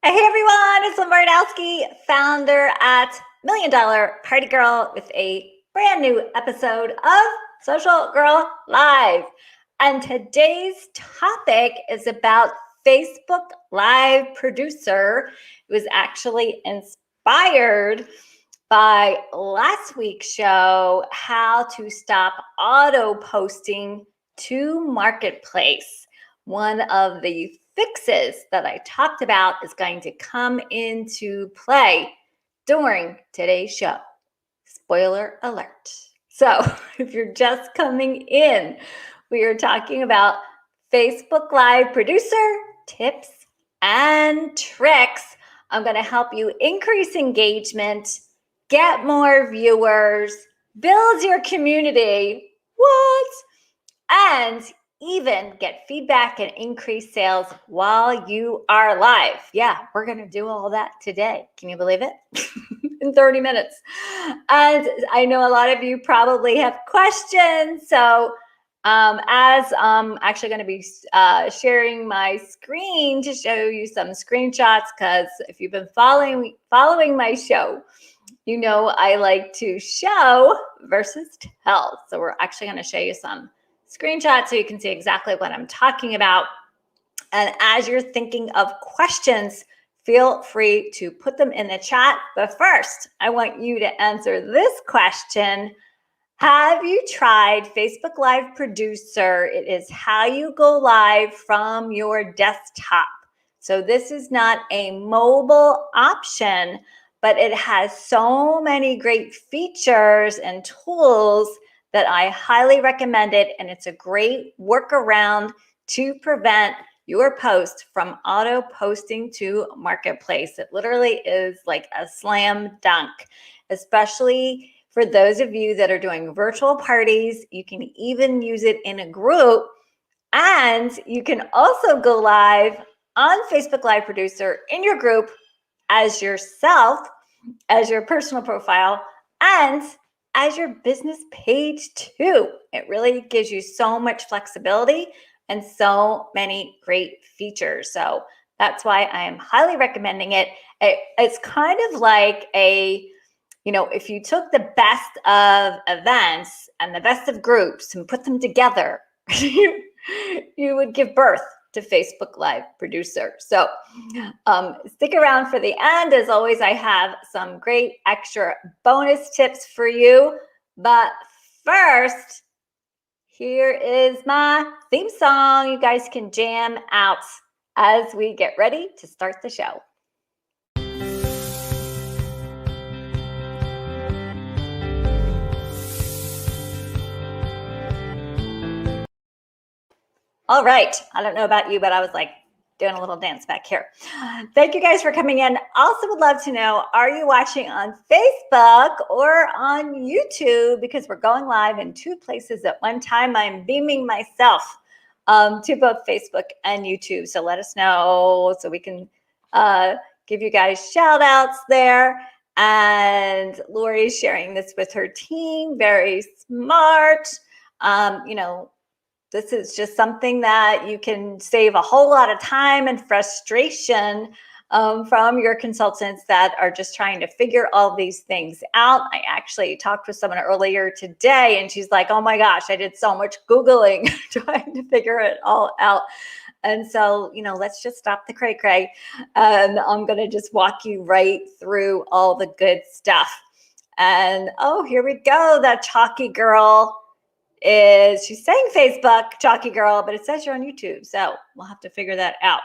Hey everyone, it's Lynn Barnowski, founder at Million Dollar Party Girl with a brand new episode of Social Girl Live. And today's topic is about Facebook Live Producer. It was actually inspired by last week's show, How to Stop Auto Posting to Marketplace. One of the fixes that I talked about is going to come into play during today's show. Spoiler alert. So if you're just coming in, we are talking about Facebook Live Producer tips and tricks. I'm going to help you increase engagement, get more viewers, build your community. What? And even get feedback and increase sales while you are live. Yeah, we're going to do all that today. Can you believe it? In 30 minutes. And I know a lot of you probably have questions. So as I'm actually going to be sharing my screen to show you some screenshots, because if you've been following my show, you know I like to show versus tell. So we're actually going to show you some screenshots so you can see exactly what I'm talking about. And as you're thinking of questions, feel free to put them in the chat. But first, I want you to answer this question. Have you tried Facebook Live Producer? It is how you go live from your desktop. So this is not a mobile option, but it has so many great features and tools that I highly recommend it. And it's a great workaround to prevent your post from auto posting to Marketplace. It literally is like a slam dunk, especially for those of you that are doing virtual parties. You can even use it in a group, and you can also go live on Facebook Live Producer in your group as yourself, as your personal profile, and as your business page too. It really gives you so much flexibility and so many great features. So that's why I am highly recommending it. It's kind of like if you took the best of events and the best of groups and put them together, you would give birth to Facebook Live Producer. So stick around for the end. As always, I have some great extra bonus tips for you. But first, here is my theme song. You guys can jam out as we get ready to start the show. All right. I don't know about you, but I was like doing a little dance back here. Thank you guys for coming in. Also would love to know, are you watching on Facebook or on YouTube? Because we're going live in two places at one time. I'm beaming myself to both Facebook and YouTube. So let us know so we can give you guys shout outs there. And Lori's sharing this with her team. Very smart. This is just something that you can save a whole lot of time and frustration from your consultants that are just trying to figure all these things out. I actually talked with someone earlier today, and she's like, oh my gosh, I did so much Googling trying to figure it all out. And so, let's just stop the cray-cray. And I'm going to just walk you right through all the good stuff. And, oh, here we go. That chalky girl she's saying Facebook, chalky girl, but it says you're on YouTube. So we'll have to figure that out.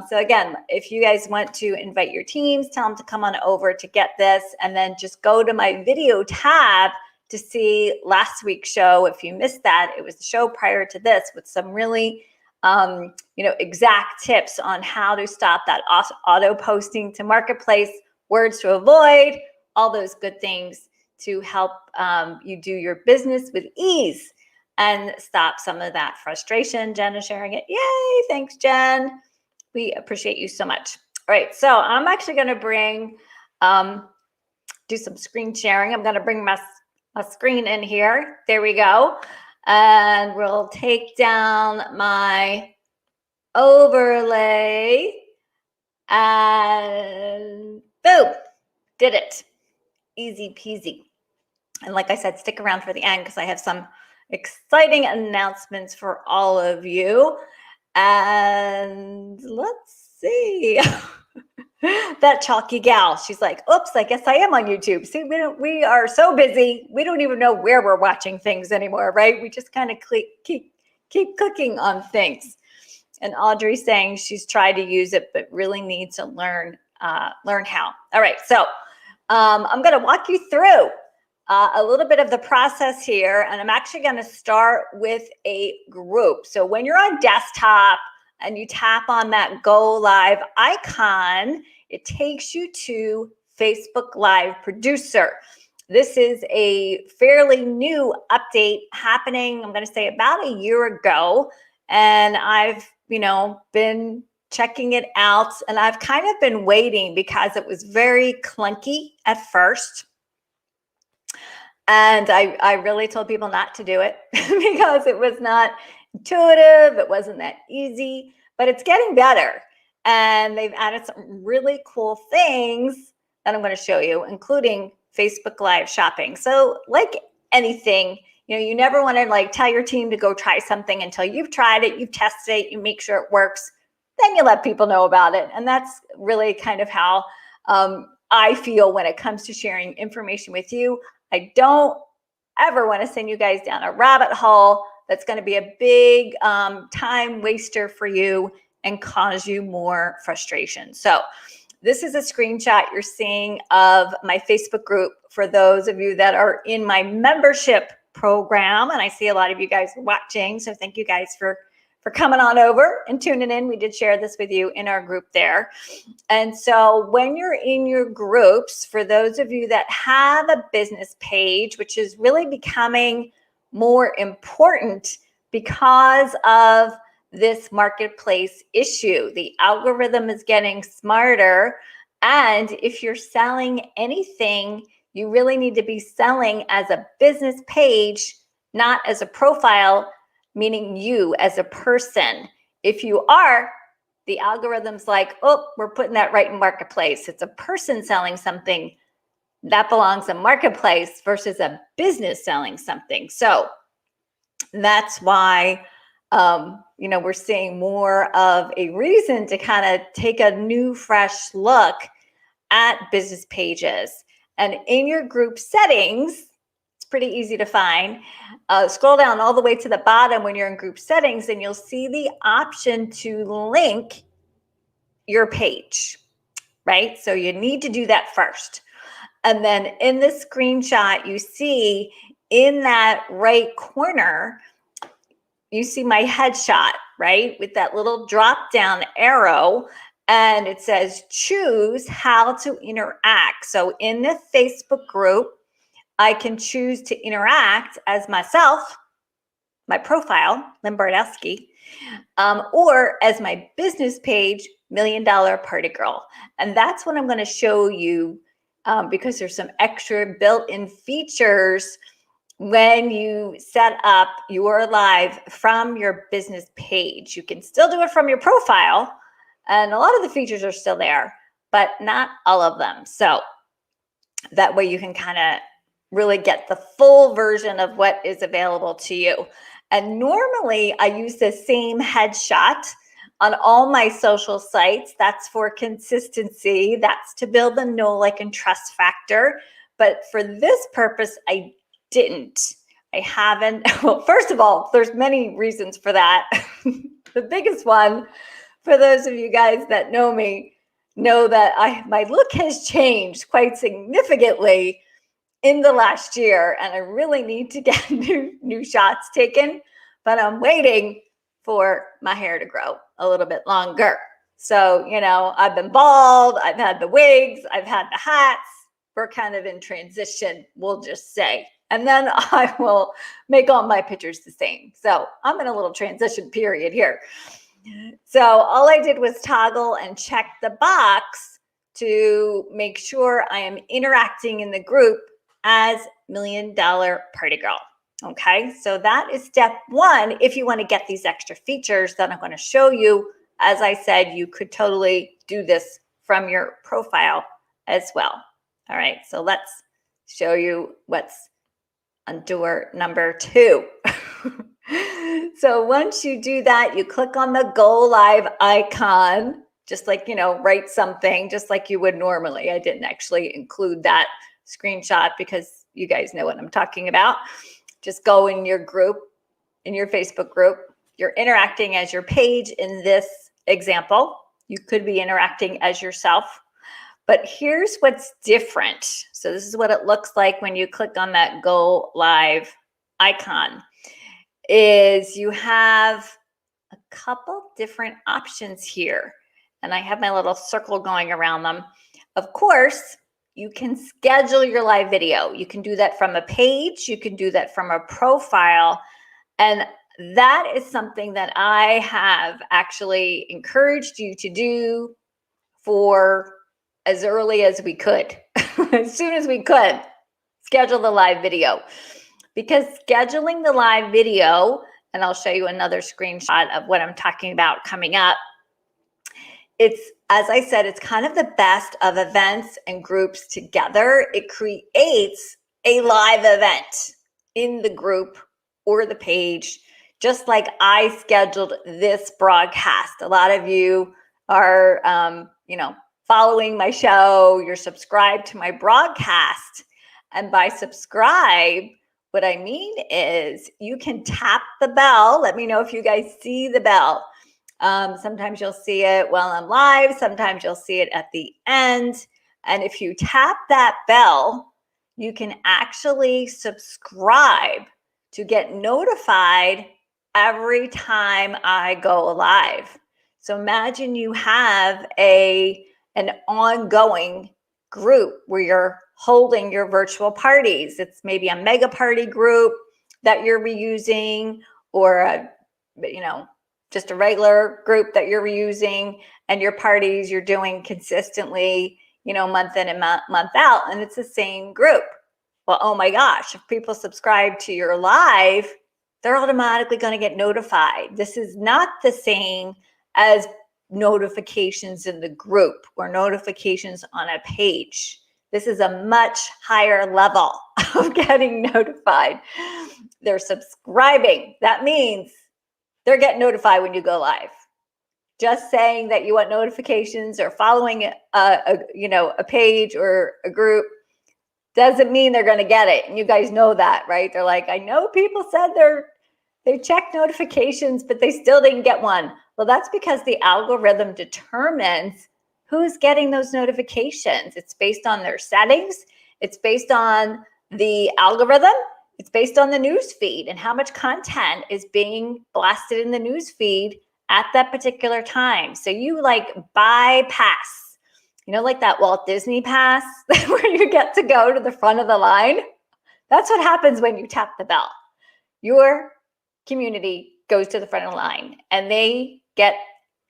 So again, if you guys want to invite your teams, tell them to come on over to get this, and then just go to my video tab to see last week's show. If you missed that, it was the show prior to this with some really, exact tips on how to stop that auto posting to Marketplace, words to avoid, all those good things to help you do your business with ease and stop some of that frustration. Jen is sharing it. Yay, thanks, Jen. We appreciate you so much. All right, so I'm actually going to do some screen sharing. I'm going to bring my screen in here. There we go. And we'll take down my overlay. And boom, did it. Easy peasy. And like I said, stick around for the end because I have some exciting announcements for all of you. And let's see. That chalky gal, she's like, oops, I guess I am on YouTube. See, we are so busy. We don't even know where we're watching things anymore, right? We just kind of keep clicking on things. And Audrey's saying she's tried to use it, but really needs to learn how. All right, so I'm going to walk you through a little bit of the process here, and I'm actually going to start with a group. So when you're on desktop and you tap on that Go Live icon, it takes you to Facebook Live Producer. This is a fairly new update happening, I'm going to say about a year ago, and I've been checking it out, and I've kind of been waiting because it was very clunky at first. And I really told people not to do it because it was not intuitive. It wasn't that easy, but it's getting better. And they've added some really cool things that I'm going to show you, including Facebook Live shopping. So like anything, you never want to tell your team to go try something until you've tried it, you've tested it, you make sure it works, then you let people know about it. And that's really kind of how I feel when it comes to sharing information with you. I don't ever want to send you guys down a rabbit hole that's going to be a big time waster for you and cause you more frustration. So this is a screenshot you're seeing of my Facebook group for those of you that are in my membership program. And I see a lot of you guys watching. So thank you guys for coming on over and tuning in. We did share this with you in our group there. And so when you're in your groups, for those of you that have a business page, which is really becoming more important because of this marketplace issue, the algorithm is getting smarter. And if you're selling anything, you really need to be selling as a business page, not as a profile, meaning you as a person. If you are, the algorithm's like, oh, we're putting that right in marketplace. It's a person selling something that belongs in marketplace versus a business selling something. So that's why, we're seeing more of a reason to kind of take a new, fresh look at business pages. And in your group settings, pretty easy to find. Scroll down all the way to the bottom when you're in group settings, and you'll see the option to link your page, right? So you need to do that first. And then in this screenshot, you see in that right corner, you see my headshot, right? With that little drop down arrow, and it says choose how to interact. So in the Facebook group, I can choose to interact as myself, my profile, Lynn Bardowski, or as my business page, $1 Million Party Girl. And that's what I'm going to show you because there's some extra built-in features when you set up your live from your business page. You can still do it from your profile, and a lot of the features are still there, but not all of them. So that way you can kind of really get the full version of what is available to you. And normally I use the same headshot on all my social sites. That's for consistency. That's to build the know, like, and trust factor. But for this purpose, I didn't. I haven't. Well, first of all, there's many reasons for that. The biggest one, for those of you guys that know me, know that my look has changed quite significantly in the last year, and I really need to get new shots taken, but I'm waiting for my hair to grow a little bit longer. So, I've been bald, I've had the wigs, I've had the hats. We're kind of in transition, we'll just say. And then I will make all my pictures the same. So I'm in a little transition period here. So all I did was toggle and check the box to make sure I am interacting in the group as $1 Million Party Girl. Okay, so that is step one. If you want to get these extra features that I'm going to show you, as I said, you could totally do this from your profile as well. All right, so let's show you what's on door number 2. So once you do that, you click on the Go Live icon, just like, write something just like you would normally. I didn't actually include that screenshot because you guys know what I'm talking about. Just go in your group, in your Facebook group. You're interacting as your page in this example. You could be interacting as yourself. But here's what's different. So this is what it looks like when you click on that Go Live icon, is you have a couple different options here. And I have my little circle going around them. Of course, you can schedule your live video. You can do that from a page. You can do that from a profile. And that is something that I have actually encouraged you to do for as early as we could, as soon as we could, schedule the live video. Because scheduling the live video, and I'll show you another screenshot of what I'm talking about coming up, it's, as I said, it's kind of the best of events and groups together. It creates a live event in the group or the page, just like I scheduled this broadcast. A lot of you are, following my show, you're subscribed to my broadcast. And by subscribe, what I mean is you can tap the bell. Let me know if you guys see the bell. Sometimes you'll see it while I'm live. Sometimes you'll see it at the end. And if you tap that bell, you can actually subscribe to get notified every time I go live. So imagine you have an ongoing group where you're holding your virtual parties. It's maybe a mega party group that you're reusing, or just a regular group that you're reusing, and your parties you're doing consistently, month in and month out, and it's the same group. Well, oh my gosh, if people subscribe to your live, they're automatically going to get notified. This is not the same as notifications in the group or notifications on a page. This is a much higher level of getting notified. They're subscribing. That means they're getting notified when you go live. Just saying that you want notifications or following a page or a group doesn't mean they're going to get it. And you guys know that, right? They're like, I know people said they checked notifications, but they still didn't get one. Well, that's because the algorithm determines who's getting those notifications. It's based on their settings. It's based on the algorithm. It's based on the news feed and how much content is being blasted in the news feed at that particular time. So you bypass, like that Walt Disney pass where you get to go to the front of the line. That's what happens when you tap the bell. Your community goes to the front of the line and they get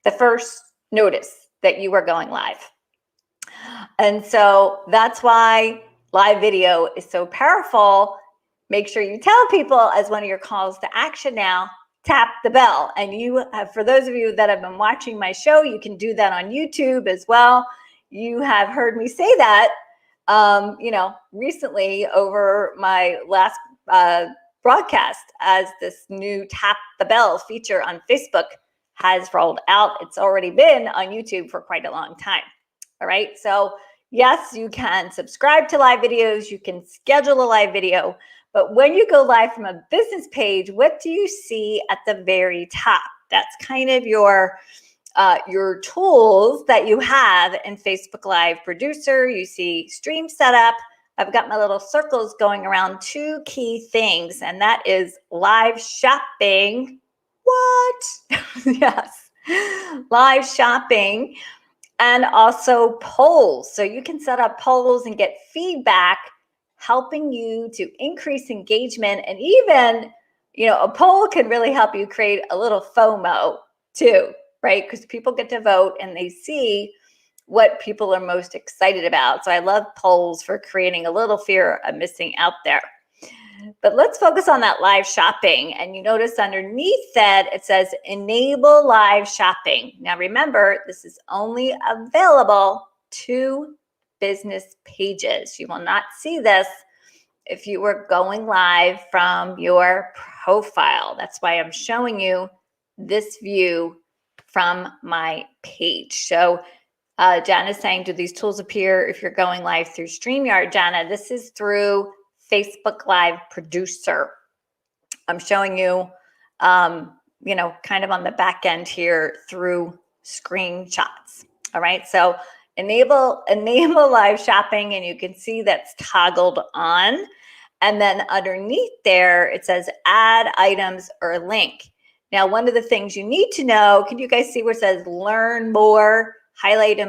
the first notice that you are going live. And so that's why live video is so powerful. Make sure you tell people as one of your calls to action now, tap the bell. And you have, for those of you that have been watching my show, you can do that on YouTube as well. You have heard me say that, recently over my last broadcast, as this new tap the bell feature on Facebook has rolled out. It's already been on YouTube for quite a long time. All right. So yes, you can subscribe to live videos. You can schedule a live video. But when you go live from a business page, what do you see at the very top? That's kind of your tools that you have in Facebook Live Producer. You see stream setup. I've got my little circles going around 2 key things, and that is live shopping. What? Yes. Live shopping, and also polls. So you can set up polls and get feedback, helping you to increase engagement. And even, a poll can really help you create a little FOMO too, right? Because people get to vote and they see what people are most excited about. So I love polls for creating a little fear of missing out there. But let's focus on that live shopping. And you notice underneath that, it says enable live shopping. Now remember, this is only available to business pages. You will not see this if you were going live from your profile. That's why I'm showing you this view from my page. So Jana is saying, do these tools appear if you're going live through Streamyard? Jana, this is through Facebook Live Producer. I'm showing you, kind of on the back end here through screenshots. All right, so enable live shopping, and you can see that's toggled on. And then underneath there, it says add items or link. Now, one of the things you need to know, can you guys see where it says learn more? Highlight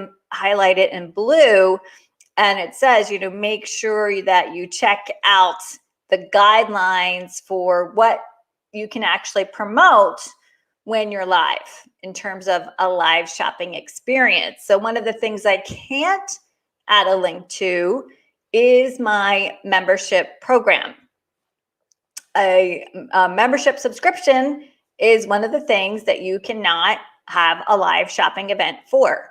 it in blue, and it says, make sure that you check out the guidelines for what you can actually promote when you're live in terms of a live shopping experience. So one of the things I can't add a link to is my membership program. A membership subscription is one of the things that you cannot have a live shopping event for.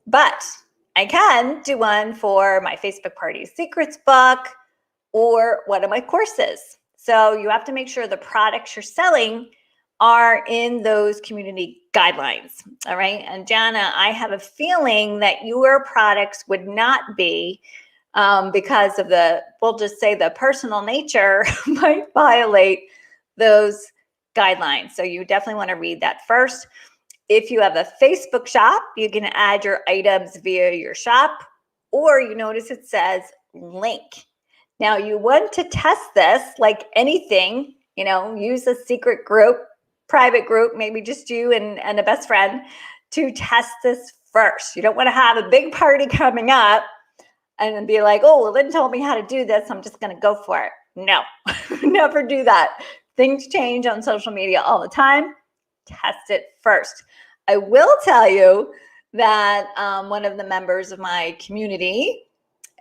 But I can do one for my Facebook Party Secrets book or one of my courses. So you have to make sure the products you're selling are in those community guidelines. All right. And Jana, I have a feeling that your products would not be because of we'll just say the personal nature might violate those guidelines. So you definitely want to read that first. If you have a Facebook shop, you can add your items via your shop, or you notice it says link. Now you want to test this like anything, use a secret group, private group, maybe just you and a best friend to test this first. You don't want to have a big party coming up and then be like, oh, well, Lynn told me how to do this, I'm just going to go for it. No, never do that. Things change on social media all the time. Test it first. I will tell you that one of the members of my community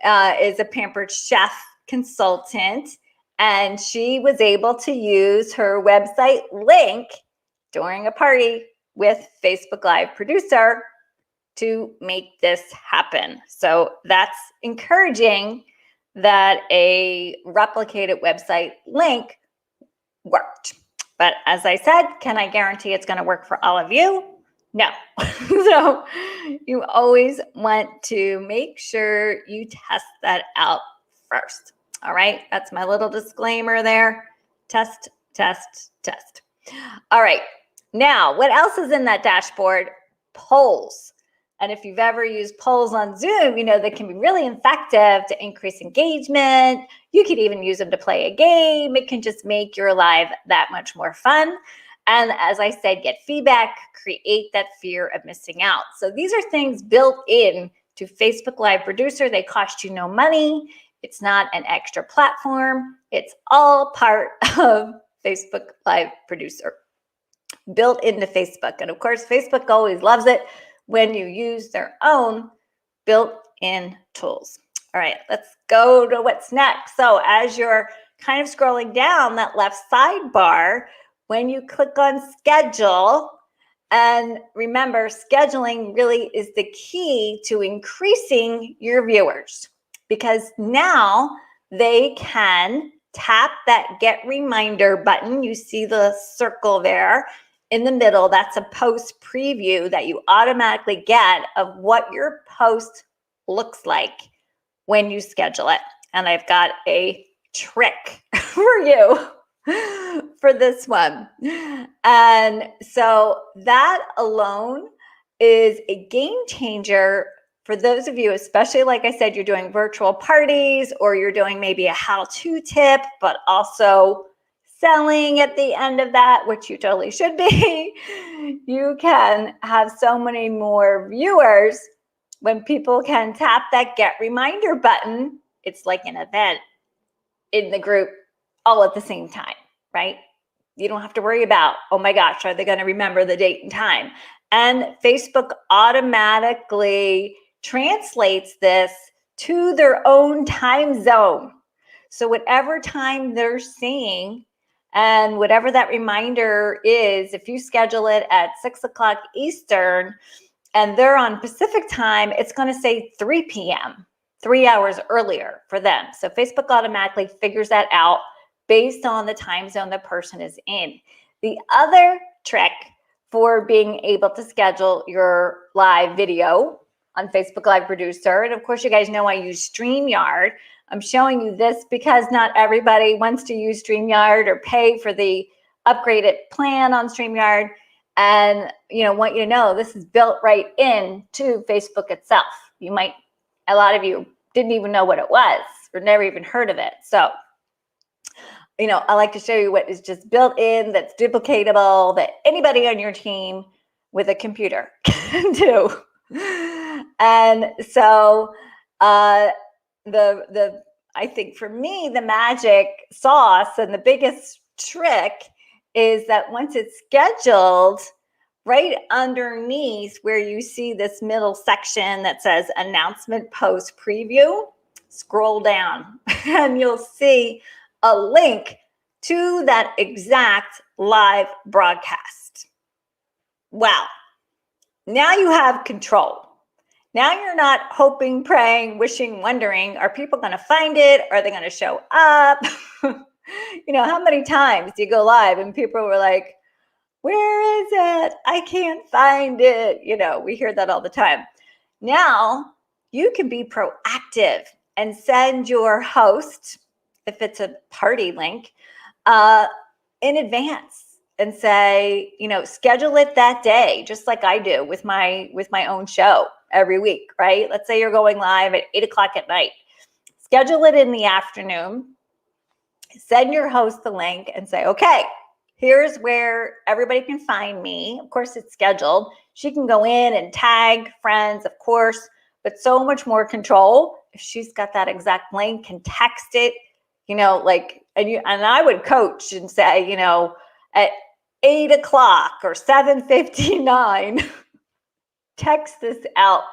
is a pampered chef consultant, and she was able to use her website link during a party with Facebook Live Producer to make this happen. So that's encouraging that a replicated website link worked. But as I said, can I guarantee it's going to work for all of you? No. So you always want to make sure you test that out first. All right. That's my little disclaimer there. Test, test, test. All right. Now, what else is in that dashboard? Polls. And if you've ever used polls on Zoom, they can be really effective to increase engagement. You could even use them to play a game. It can just make your live that much more fun. And as I said, get feedback, create that fear of missing out. So these are things built in to Facebook Live Producer. They cost you no money. It's not an extra platform. It's all part of Facebook Live Producer, built into Facebook. And of course, Facebook always loves it when you use their own built-in tools. All right, let's go to what's next. So as you're kind of scrolling down that left sidebar, when you click on schedule, and remember, scheduling really is the key to increasing your viewers, because now they can tap that get reminder button. You see the circle there in the middle. That's a post preview that you automatically get of what your post looks like when you schedule it. And I've got a trick for you for this one. And so that alone is a game changer for those of you, especially like I said, you're doing virtual parties, or you're doing maybe a how-to tip, but also selling at the end of that, which you totally should be. You can have so many more viewers when people can tap that get reminder button. It's like an event in the group all at the same time, right? You don't have to worry about, oh my gosh, are they going to remember the date and time? And Facebook automatically translates this to their own time zone. So whatever time they're seeing and whatever that reminder is, if you schedule it at 6 o'clock Eastern and they're on Pacific time, it's going to say 3 p.m., 3 hours earlier for them. So Facebook automatically figures that out based on the time zone the person is in. The other trick for being able to schedule your live video on Facebook Live Producer, and of course you guys know I use Streamyard. I'm showing you this because not everybody wants to use Streamyard or pay for the upgraded plan on Streamyard. And want you to know this is built right into Facebook itself. A lot of you didn't even know what it was or never even heard of it. So, I like to show you what is just built in, that's duplicatable, that anybody on your team with a computer can do. And so I think for me, the magic sauce and the biggest trick is that once it's scheduled, right underneath where you see this middle section that says announcement post preview, scroll down and you'll see a link to that exact live broadcast. Wow. Now you have control. Now you're not hoping, praying, wishing, wondering, are people going to find it? Are they going to show up? How many times do you go live and people were like, where is it? I can't find it. We hear that all the time. Now you can be proactive and send your host, if it's a party link, in advance and say, schedule it that day, just like I do with my own show every week, right? Let's say you're going live at 8 o'clock at night. Schedule it in the afternoon. Send your host the link and say, okay, here's where everybody can find me. Of course, it's scheduled. She can go in and tag friends, of course, but so much more control if she's got that exact link, can text it, and I would coach and say, at 8 o'clock or 7:59, text this out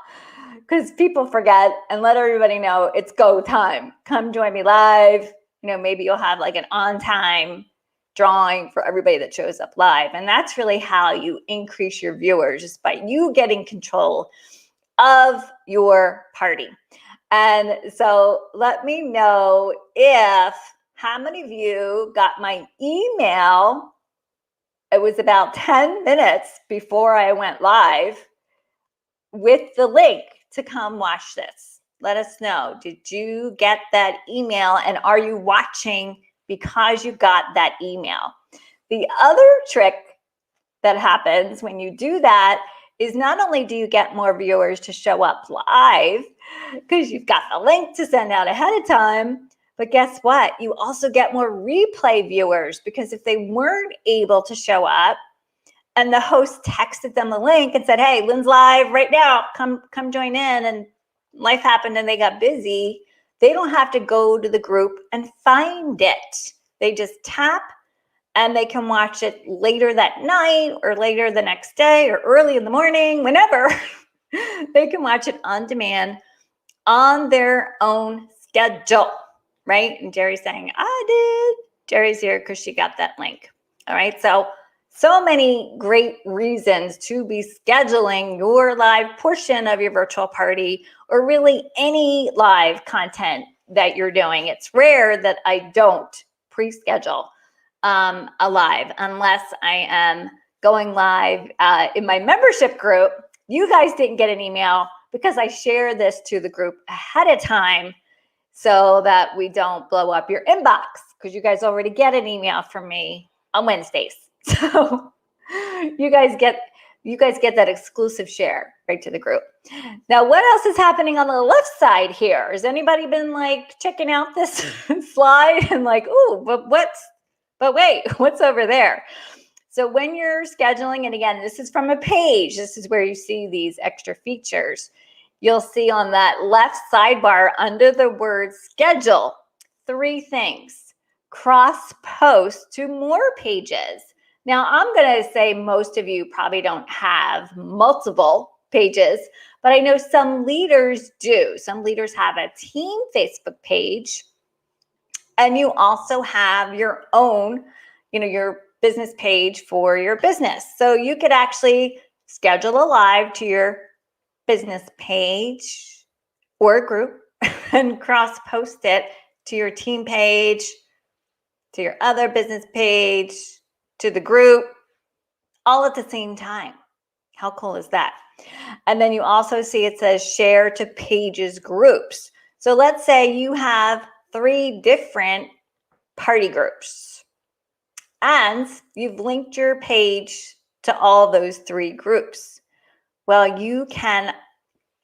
because people forget, and let everybody know it's go time. Come join me live. Maybe you'll have like an on-time drawing for everybody that shows up live. And that's really how you increase your viewers, just by you getting control of your party. And so let me know how many of you got my email. It was about 10 minutes before I went live with the link to come watch this. Let us know. Did you get that email? And are you watching because you got that email? The other trick that happens when you do that is not only do you get more viewers to show up live because you've got the link to send out ahead of time, but guess what? You also get more replay viewers, because if they weren't able to show up and the host texted them the link and said, hey, Lynn's live right now, come join in, and life happened and they got busy, they don't have to go to the group and find it. They just tap and they can watch it later that night or later the next day or early in the morning, whenever. They can watch it on demand on their own schedule, right? And Jerry's saying, I did. Jerry's here because she got that link. All right. So many great reasons to be scheduling your live portion of your virtual party, or really any live content that you're doing. It's rare that I don't pre-schedule a live unless I am going live in my membership group. You guys didn't get an email because I share this to the group ahead of time so that we don't blow up your inbox, because you guys already get an email from me on Wednesdays. So you guys get that exclusive share right to the group. Now, what else is happening on the left side here? Has anybody been like checking out this slide and like, ooh, but wait, what's over there? So when you're scheduling, and again, this is from a page, this is where you see these extra features. You'll see on that left sidebar under the word schedule, 3 things: cross post to more pages. Now, I'm going to say most of you probably don't have multiple pages, but I know some leaders do. Some leaders have a team Facebook page, And you also have your own, your business page for your business. So you could actually schedule a live to your business page or a group and cross post it to your team page, to your other business page, to the group, all at the same time. How cool is that? And then you also see it says share to pages groups. So let's say you have 3 different party groups and you've linked your page to all those 3 groups. Well, you can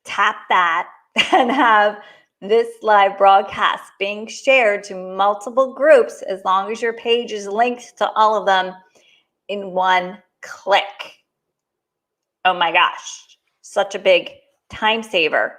tap that and have this live broadcast being shared to multiple groups as long as your page is linked to all of them in one click. Oh my gosh, such a big time saver.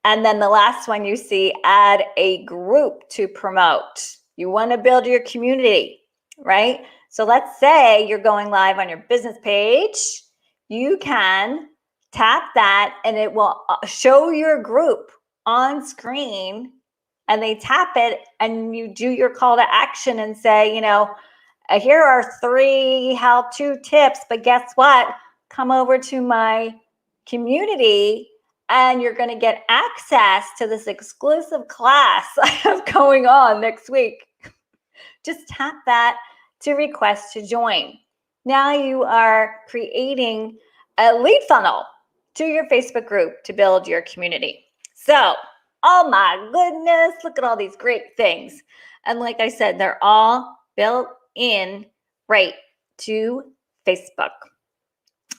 And then the last one you see, add a group to promote. You want to build your community, right? So let's say you're going live on your business page. You can tap that and it will show your group on screen, and they tap it and you do your call to action and say, here are 3 how-to tips, but guess what? Come over to my community and you're going to get access to this exclusive class I have going on next week. Just tap that to request to join. Now you are creating a lead funnel to your Facebook group to build your community. So, oh my goodness, look at all these great things. And like I said, they're all built in right to Facebook.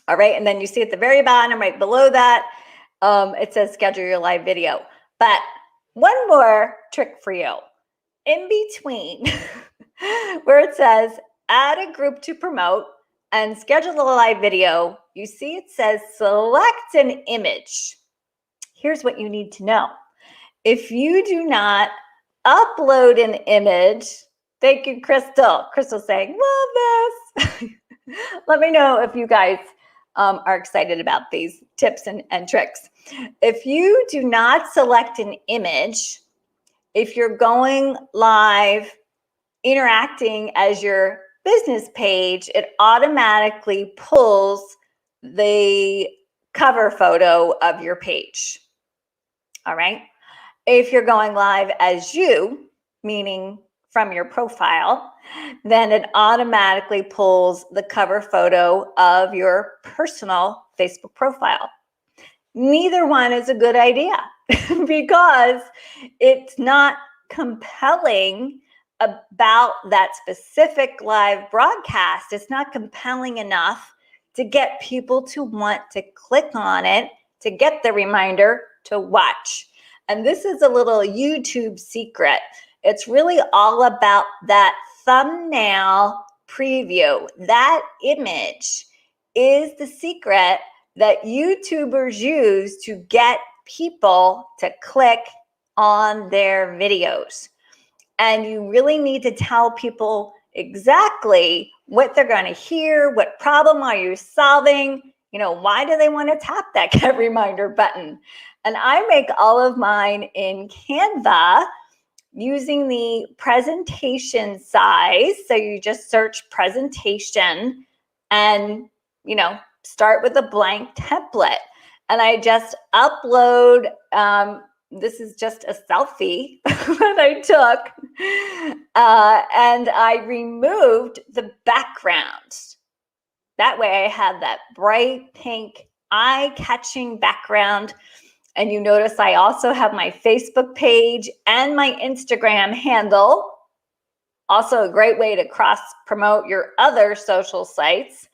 All right, and then you see at the very bottom, right below that, it says schedule your live video. But one more trick for you. In between where it says add a group to promote and schedule a live video, you see it says select an image. Here's what you need to know. If you do not upload an image, thank you, Crystal. Crystal's saying, love this. Let me know if you guys are excited about these tips and tricks. If you do not select an image, if you're going live interacting as your business page, it automatically pulls the cover photo of your page. All right. If you're going live as you, meaning from your profile, then it automatically pulls the cover photo of your personal Facebook profile. Neither one is a good idea because it's not compelling about that specific live broadcast. It's not compelling enough to get people to want to click on it, to get the reminder to watch. And this is a little YouTube secret. It's really all about that thumbnail preview. That image is the secret that YouTubers use to get people to click on their videos. And you really need to tell people exactly what they're going to hear, what problem are you solving, why do they want to tap that get reminder button? And I make all of mine in Canva using the presentation size. So you just search presentation and, start with a blank template. And I just upload, this is just a selfie that I took. And I removed the background. That way I have that bright pink, eye-catching background. And you notice I also have my Facebook page and my Instagram handle. Also a great way to cross-promote your other social sites.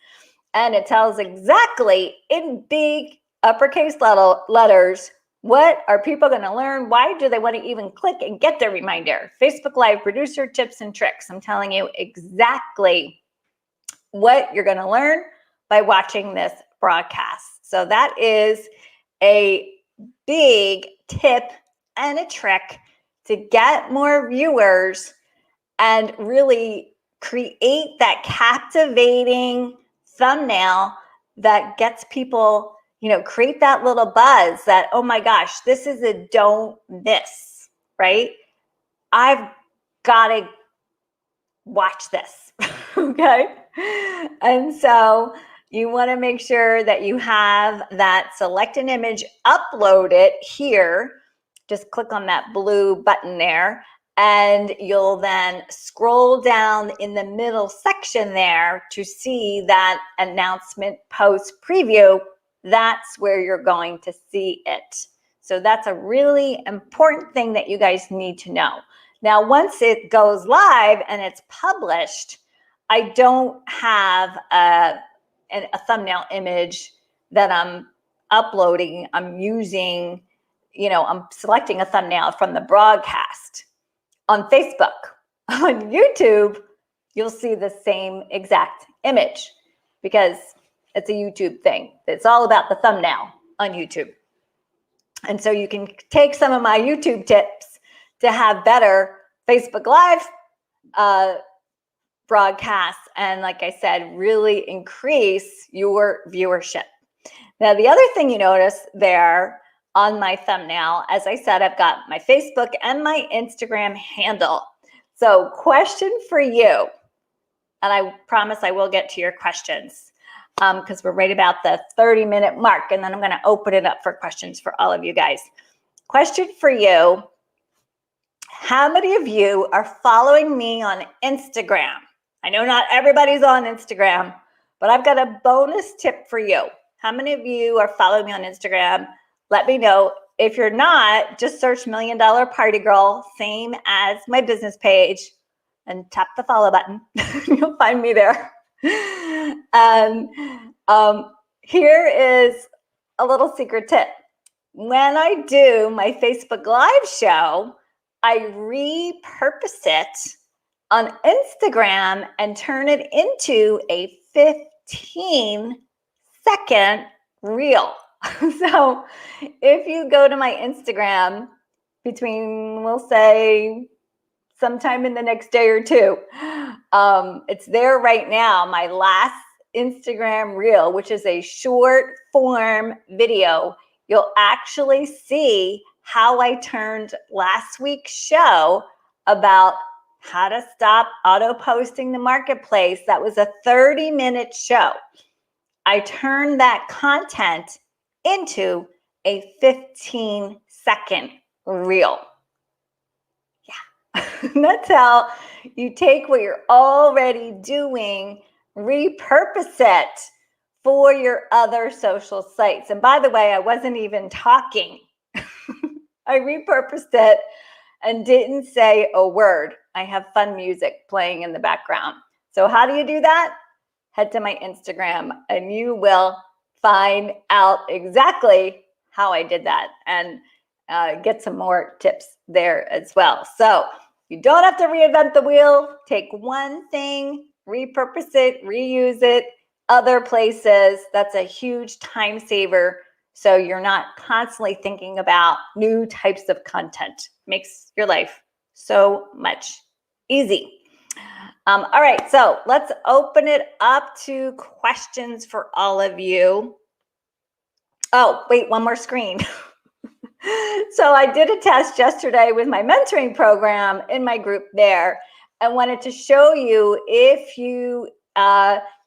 And it tells exactly in big uppercase letters, what are people going to learn? Why do they want to even click and get their reminder? Facebook Live producer tips and tricks. I'm telling you exactly what you're going to learn by watching this broadcast. So that is a big tip and a trick to get more viewers and really create that captivating thumbnail that gets people, create that little buzz that, oh my gosh, this is a don't miss, right? I've gotta watch this, okay? And so you want to make sure that you have that select an image, upload it here. Just click on that blue button there, and you'll then scroll down in the middle section there to see that announcement post preview. That's where you're going to see it. So that's a really important thing that you guys need to know. Now, once it goes live and it's published, I don't have a thumbnail image that I'm uploading. I'm using, I'm selecting a thumbnail from the broadcast. On Facebook, on YouTube, you'll see the same exact image because it's a YouTube thing. It's all about the thumbnail on YouTube. And so you can take some of my YouTube tips to have better Facebook Live broadcasts and, like I said, really increase your viewership. Now, the other thing you notice there on my thumbnail, as I said, I've got my Facebook and my Instagram handle. So, question for you, and I promise I will get to your questions because we're right about the 30-minute mark, and then I'm going to open it up for questions for all of you guys. Question for you: how many of you are following me on Instagram? I know not everybody's on Instagram, but I've got a bonus tip for you. How many of you are following me on Instagram? Let me know. If you're not, just search $1 Million Party Girl, same as my business page, and tap the follow button. You'll find me there. And here is a little secret tip. When I do my Facebook Live show, I repurpose it on Instagram and turn it into a 15-second reel. So if you go to my Instagram between, we'll say, sometime in the next day or two, it's there right now, my last Instagram reel, which is a short form video. You'll actually see how I turned last week's show about how to stop auto posting the marketplace. That was a 30-minute show. I turned that content into a 15-second reel. Yeah, that's how you take what you're already doing, repurpose it for your other social sites. And by the way, I wasn't even talking. I repurposed it and didn't say a word. I have fun music playing in the background. So how do you do that? Head to my Instagram and you will find out exactly how I did that and get some more tips there as well. So you don't have to reinvent the wheel. Take one thing, repurpose it, reuse it other places. That's a huge time saver. So you're not constantly thinking about new types of content. Makes your life so much easy. All right, so let's open it up to questions for all of you. Oh, wait, one more screen. So I did a test yesterday with my mentoring program in my group there. I wanted to show you if you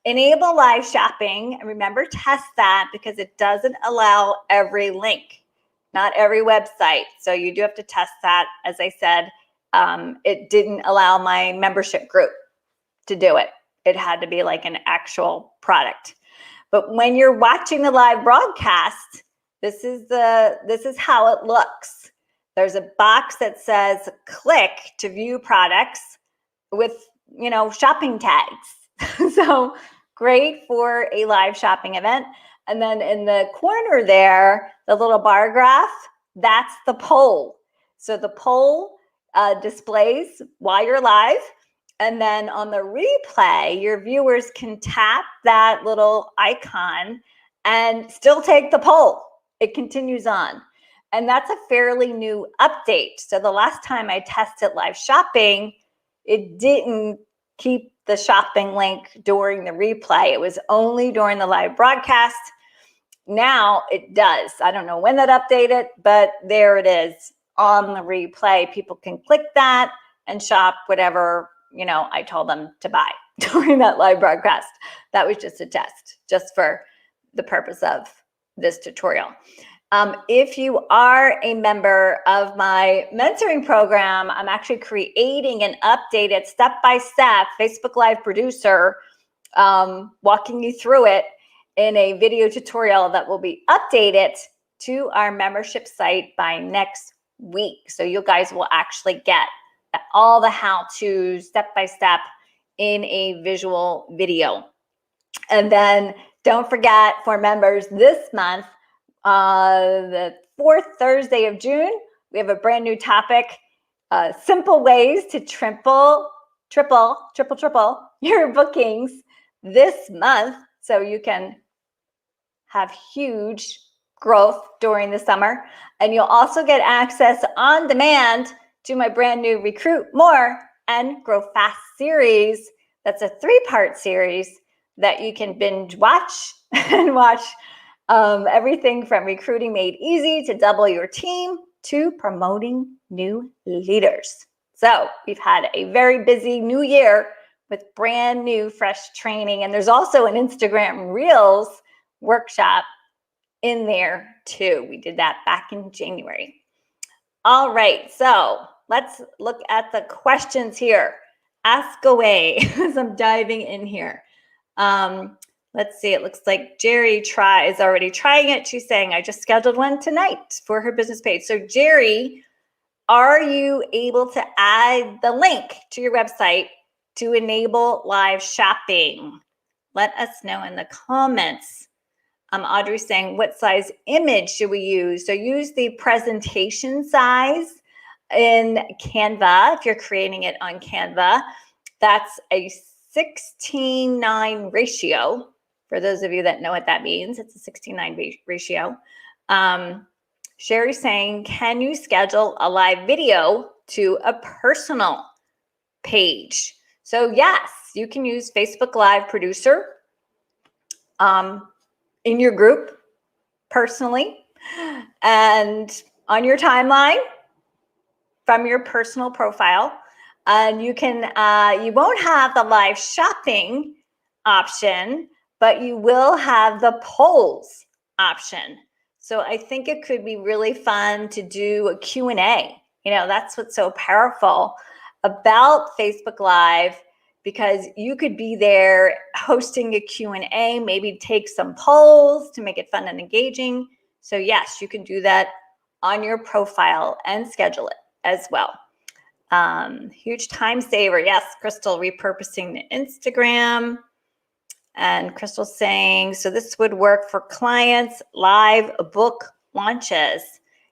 enable live shopping, and remember, test that because it doesn't allow every link, not every website. So you do have to test that. As I said, it didn't allow my membership group to do it. It had to be like an actual product. But when you're watching the live broadcast, this is how it looks. There's a box that says click to view products with, shopping tags. So great for a live shopping event. And then in the corner there, the little bar graph, that's the poll. So the poll displays while you're live. And then on the replay, your viewers can tap that little icon and still take the poll. It continues on. And that's a fairly new update. So the last time I tested live shopping, it didn't keep the shopping link during the replay. It was only during the live broadcast. Now it does. I don't know when that updated, but there it is on the replay. People can click that and shop whatever, I told them to buy during that live broadcast. That was just a test, just for the purpose of this tutorial. If you are a member of my mentoring program, I'm actually creating an updated step-by-step Facebook Live producer, walking you through it in a video tutorial that will be updated to our membership site by next week. So you guys will actually get all the how-to step-by-step in a visual video. And then don't forget, for members this month, the 4th Thursday of June, we have a brand new topic, simple ways to triple your bookings this month so you can have huge growth during the summer. And you'll also get access on demand to my brand new Recruit More and Grow Fast series. That's a 3-part series that you can binge watch and watch everything from recruiting made easy to double your team to promoting new leaders. So we've had a very busy new year with brand new fresh training. And there's also an Instagram Reels workshop in there too. We did that back in January. All right, so let's look at the questions here. Ask away as I'm diving in here. Let's see, it looks like Jerry is already trying it. She's saying, I just scheduled one tonight for her business page. So Jerry, are you able to add the link to your website to enable live shopping? Let us know in the comments. Audrey's saying, what size image should we use? So use the presentation size in Canva. If you're creating it on Canva, that's a 16:9 ratio. For those of you that know what that means, it's a 16:9 ratio. Sherry's saying, can you schedule a live video to a personal page? So yes, you can use Facebook Live Producer in your group personally and on your timeline from your personal profile. And you won't have the live shopping option, but you will have the polls option. So I think it could be really fun to do a Q&A. That's what's so powerful about Facebook Live, because you could be there hosting a Q&A, maybe take some polls to make it fun and engaging. So yes, you can do that on your profile and schedule it as well. Huge time saver. Yes, Crystal, repurposing the Instagram. And Crystal's saying, so this would work for clients' live book launches.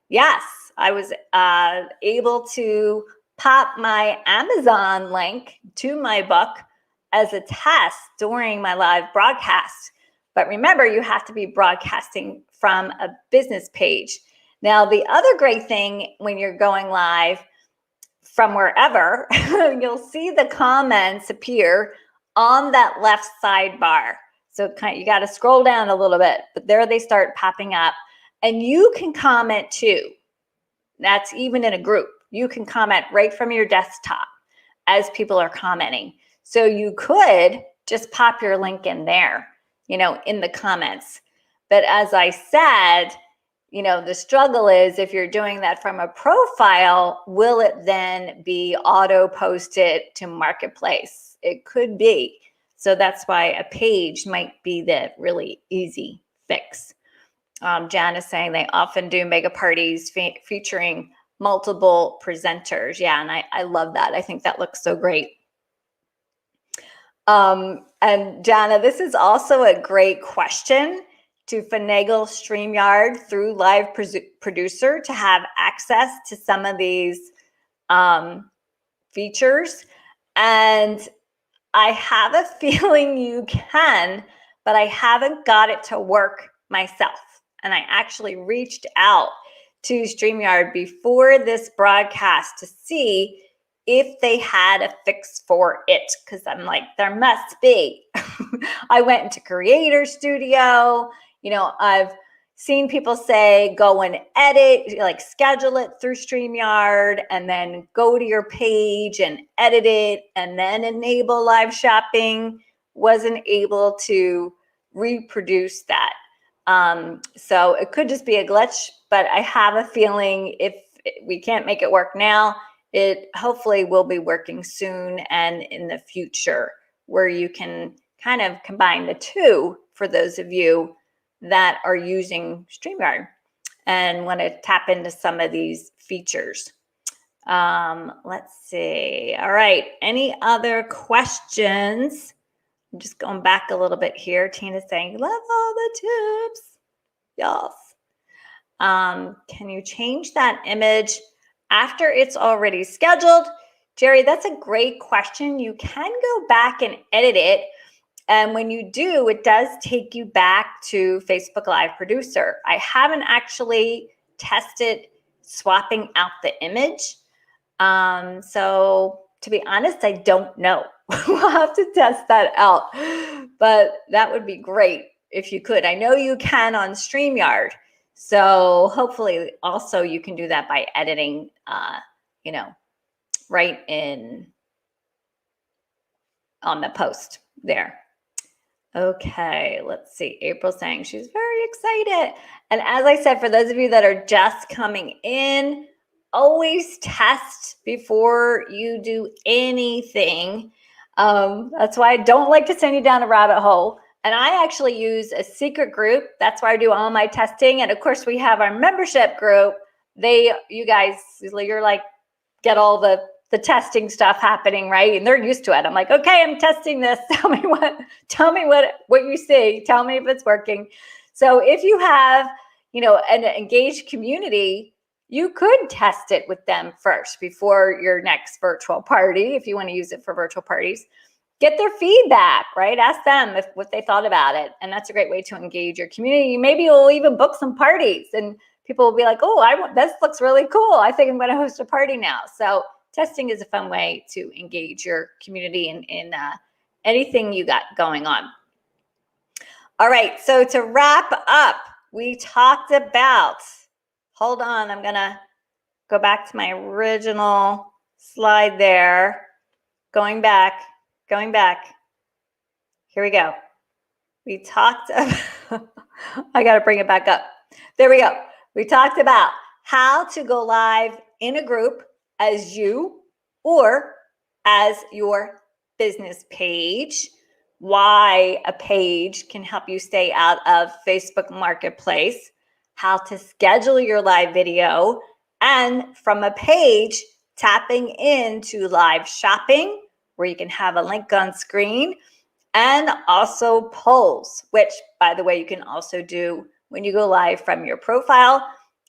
Yes, I was able to pop my Amazon link to my book as a test during my live broadcast. But remember, you have to be broadcasting from a business page. Now, the other great thing when you're going live from wherever, you'll see the comments appear on that left sidebar. So you got to scroll down a little bit, but there they start popping up. And you can comment too. That's even in a group. You can comment right from your desktop as people are commenting. So you could just pop your link in there, in the comments. But as I said, the struggle is if you're doing that from a profile, will it then be auto posted to Marketplace? It could be. So that's why a page might be the really easy fix. Jan is saying they often do mega parties featuring multiple presenters. Yeah, and I love that. I think that looks so great. And Jana, this is also a great question to finagle StreamYard through Live Producer to have access to some of these features. And I have a feeling you can, but I haven't got it to work myself. And I actually reached out to StreamYard before this broadcast to see if they had a fix for it, because I'm like, there must be. I went into Creator Studio. I've seen people say go and edit, like schedule it through Streamyard and then go to your page and edit it and then enable live shopping. Wasn't able to reproduce that. So it could just be a glitch, but I have a feeling if we can't make it work now, it hopefully will be working soon and in the future, where you can kind of combine the two for those of you that are using Streamyard and want to tap into some of these features. Let's see. All right. Any other questions? I'm just going back a little bit here. Tina's saying, love all the tips. Yes. Can you change that image after it's already scheduled? Jerry, that's a great question. You can go back and edit it. And when you do, it does take you back to Facebook Live Producer. I haven't actually tested swapping out the image. So to be honest, I don't know. We'll have to test that out. But that would be great if you could. I know you can on StreamYard. So hopefully also you can do that by editing, right in on the post there. Okay, let's see. April's saying she's very excited. And as I said, for those of you that are just coming in, always test before you do anything. That's why I don't like to send you down a rabbit hole. And I actually use a secret group. That's where I do all my testing. And of course, we have our membership group. You guys, you're like, get all the testing stuff happening, right? And they're used to it. I'm like, okay, I'm testing this. Tell me what you see. Tell me if it's working. So if you have, an engaged community, you could test it with them first before your next virtual party, if you want to use it for virtual parties. Get their feedback, right? Ask them what they thought about it. And that's a great way to engage your community. Maybe you'll even book some parties and people will be like, oh, this looks really cool. I think I'm going to host a party now. So testing is a fun way to engage your community in anything you got going on. All right, so to wrap up, we talked about, hold on, I'm gonna go back to my original slide there. Going back. Here we go. We talked about, I gotta bring it back up. There we go. We talked about how to go live in a group as you or as your business page, why a page can help you stay out of Facebook Marketplace, how to schedule your live video, and from a page, tapping into live shopping, where you can have a link on screen, and also polls, which, by the way, you can also do when you go live from your profile.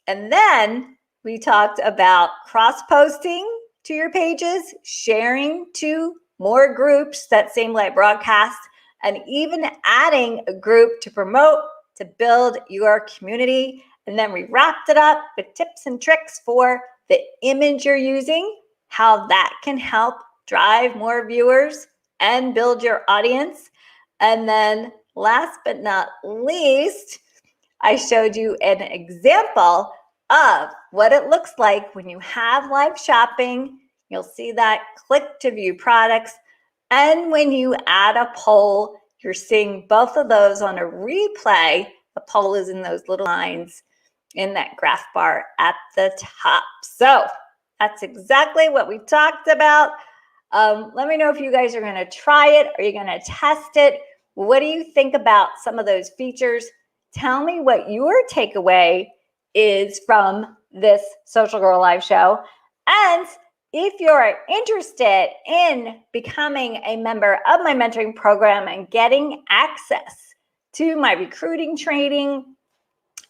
And then we talked about cross-posting to your pages, sharing to more groups that same live broadcast, and even adding a group to promote, to build your community. And then we wrapped it up with tips and tricks for the image you're using, how that can help drive more viewers and build your audience. And then last but not least, I showed you an example of what it looks like when you have live shopping. You'll see that click to view products. And when you add a poll, you're seeing both of those on a replay. The poll is in those little lines in that graph bar at the top. So that's exactly what we talked about. Let me know if you guys are going to try it. Are you going to test it? What do you think about some of those features? Tell me what your takeaway is from this Social Girl Live show. And if you're interested in becoming a member of my mentoring program and getting access to my recruiting training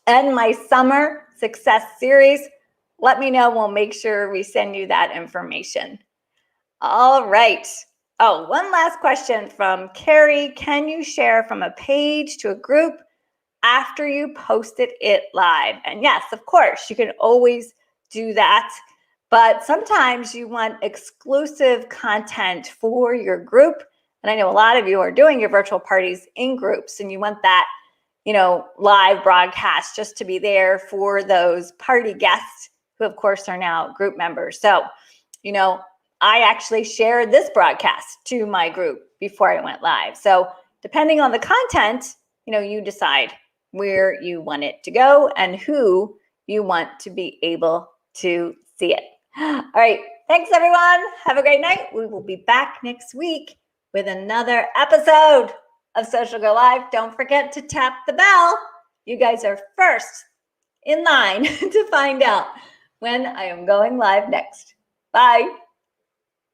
and my summer success series, let me know. We'll make sure we send you that information. All right. Oh, one last question from Carrie. Can you share from a page to a group after you posted it live? And yes, of course, you can always do that. But sometimes you want exclusive content for your group. And I know a lot of you are doing your virtual parties in groups and you want that, live broadcast just to be there for those party guests who, of course, are now group members. So, I actually shared this broadcast to my group before I went live. So depending on the content, you decide where you want it to go and who you want to be able to see it. All right. Thanks, everyone. Have a great night. We will be back next week with another episode of Social Girl Live. Don't forget to tap the bell. You guys are first in line to find out when I am going live next. Bye.